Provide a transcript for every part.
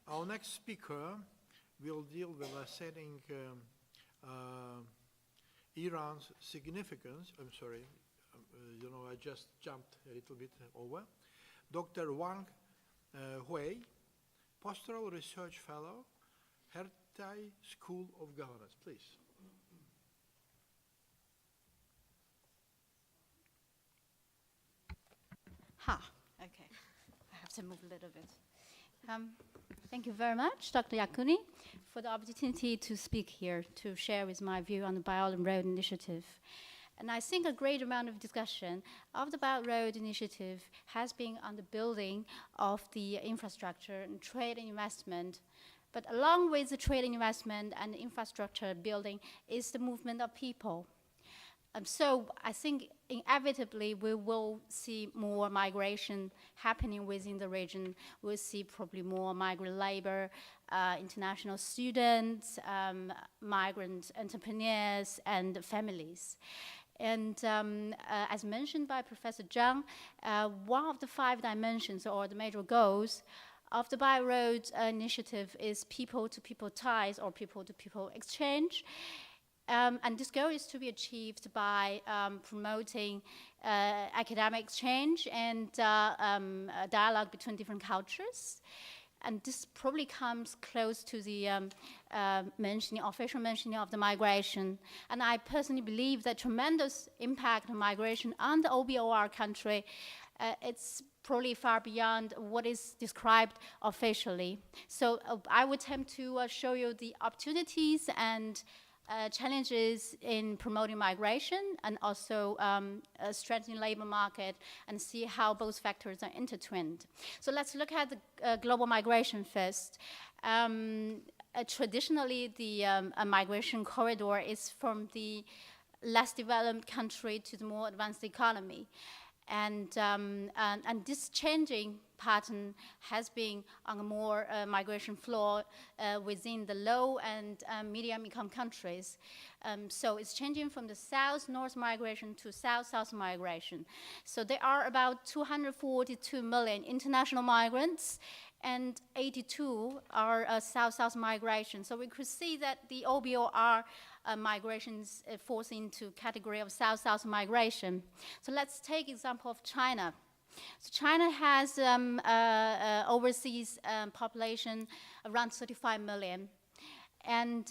Our next speaker will deal with setting Iran's significance. I'm sorry, I just jumped a little bit over. Dr. Wang Hui, Postural Research Fellow, Hertie School of Governance, please. Okay. I have to move a little bit. Thank you very much, Dr. Yakuni, for the opportunity to speak here, to share with my view on the Belt and Road Initiative. And I think a great amount of discussion of the Belt Road Initiative has been on the building of the infrastructure and trade and investment. But along with the trade and investment and infrastructure building is the movement of people. So I think inevitably we will see more migration happening within the region. We'll see probably more migrant labor, international students, migrant entrepreneurs, and families. And as mentioned by Professor Zhang, one of the 5 dimensions or the major goals of the Belt Road Initiative is people-to-people ties or people-to-people exchange. And this goal is to be achieved by promoting academic exchange and dialogue between different cultures. And this probably comes close to the official mentioning of the migration. And I personally believe that tremendous impact of migration on the OBOR country, it's probably far beyond what is described officially. So I would attempt to show you the opportunities and challenges in promoting migration and also strengthening labor market and see how both factors are intertwined. So let's look at the global migration first. Traditionally, the migration corridor is from the less developed country to the more advanced economy. And this changing pattern has been on a more migration flow within the low and medium income countries. So it's changing from the south-north migration to south-south migration. So there are about 242 million international migrants and 82 are south-south migration. So we could see that the OBOR migrations falls into category of south-south migration. So let's take example of China. So China has overseas population around 35 million. And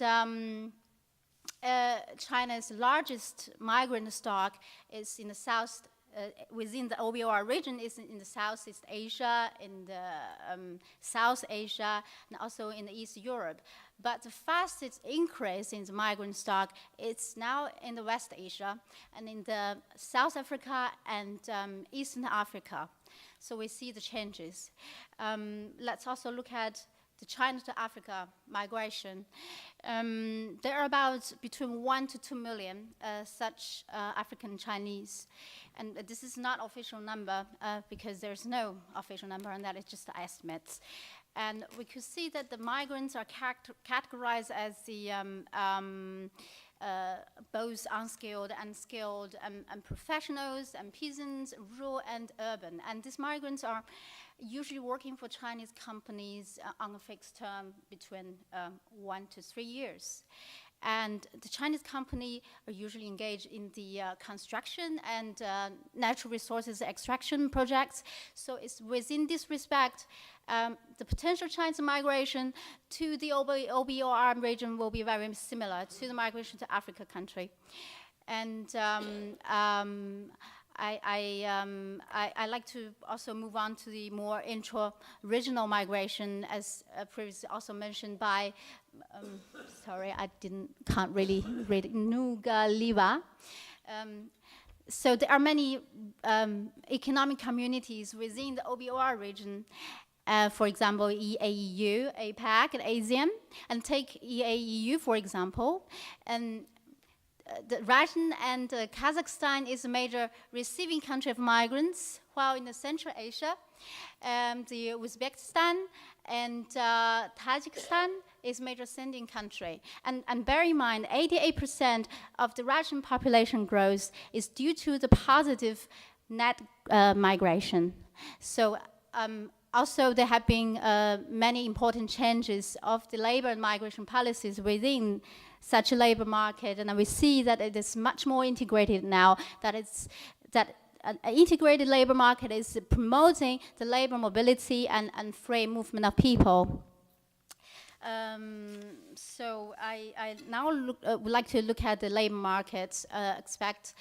China's largest migrant stock is in the south, within the OBOR region is in the Southeast Asia, in the South Asia, and also in the East Europe. But the fastest increase in the migrant stock is now in the West Asia and in the South Africa and Eastern Africa. So we see the changes. Let's also look at the China to Africa migration. There are about between 1 to 2 million such African Chinese. And this is not official number because there's no official number, and that is just estimates. And we could see that the migrants are categorized as the both unskilled and skilled and professionals and peasants, rural and urban. And these migrants are usually working for Chinese companies on a fixed term between 1 to 3 years. And the Chinese company are usually engaged in the construction and natural resources extraction projects. So it's within this respect, the potential Chinese migration to the OBOR region will be very similar to the migration to Africa country. And I like to also move on to the more intra-regional migration, as previously also mentioned by, sorry, can't really read it, Nugaliva. So there are many economic communities within the OBOR region. For example, EAEU, APAC, and ASEAN. And take EAEU, for example. And the Russian and Kazakhstan is a major receiving country of migrants, while in the Central Asia, the Uzbekistan and Tajikistan is major sending country. And bear in mind, 88% of the Russian population growth is due to the positive net migration. So Also, there have been many important changes of the labor and migration policies within such a labor market, and we see that it is much more integrated now, that an integrated labor market is promoting the labor mobility and free movement of people. So I now would like to look at the labor market aspect.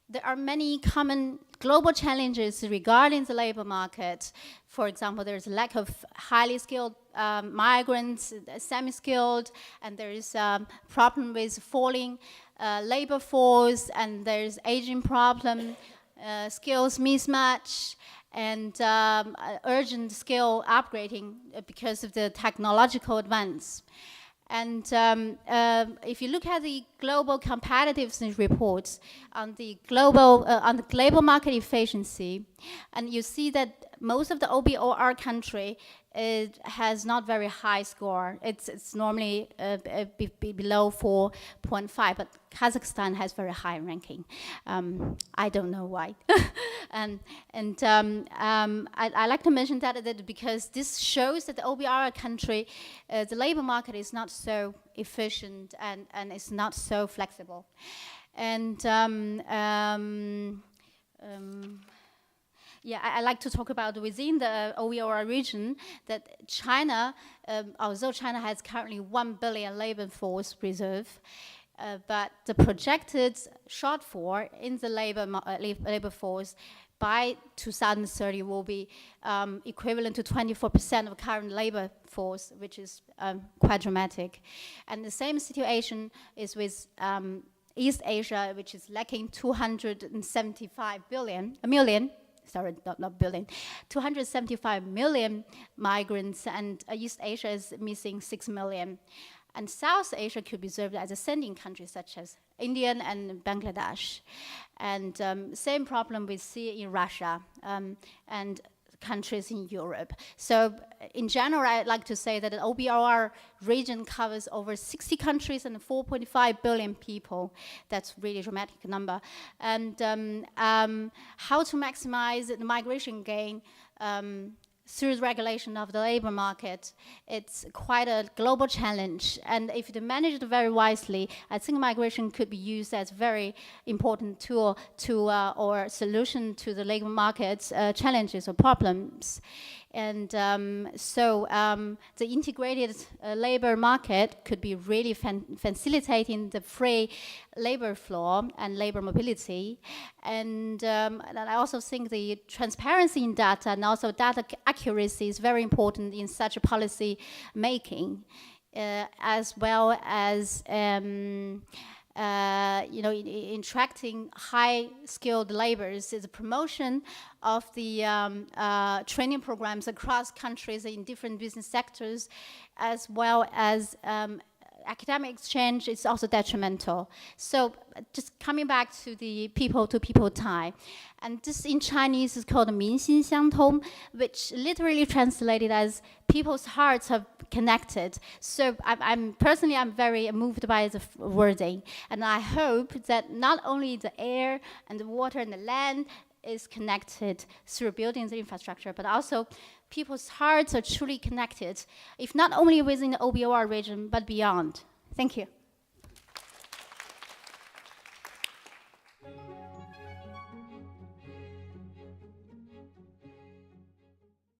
There are many common global challenges regarding the labor market. For example, there's a lack of highly skilled migrants, semi-skilled, and there is a problem with falling labor force, and there's aging problem, skills mismatch, and urgent skill upgrading because of the technological advance. And if you look at the global competitiveness reports on the global market efficiency, and you see that most of the OBOR country has not very high score. It's normally below 4.5, but Kazakhstan has very high ranking. I don't know why. I like to mention that because this shows that the OBR country, the labor market is not so efficient and it's not so flexible. And yeah, I like to talk about within the OER region that China, although China has currently 1 billion labor force reserve, but the projected shortfall in the labor force by 2030 will be equivalent to 24% of current labor force, which is quite dramatic. And the same situation is with East Asia, which is lacking 275 million 275 million migrants, and East Asia is missing 6 million. And South Asia could be observed as ascending countries such as India and Bangladesh. And same problem we see in Russia and countries in Europe. So in general, I'd like to say that the OBR region covers over 60 countries and 4.5 billion people. That's really a dramatic number. And how to maximize the migration gain through the regulation of the labor market, it's quite a global challenge. And if you manage it very wisely, I think migration could be used as a very important tool to or solution to the labor market's challenges or problems. And the integrated labor market could be really facilitating the free labor flow and labor mobility. And I also think the transparency in data and also data accuracy is very important in such a policy making, as well as in attracting high-skilled laborers is the promotion of the training programs across countries in different business sectors, as well as academic exchange is also detrimental. So just coming back to the people-to-people tie, and this in Chinese is called 民心相通, which literally translated as people's hearts are connected. So I'm personally very moved by the wording, and I hope that not only the air and the water and the land is connected through building the infrastructure, but also people's hearts are truly connected, if not only within the OBOR region, but beyond. Thank you.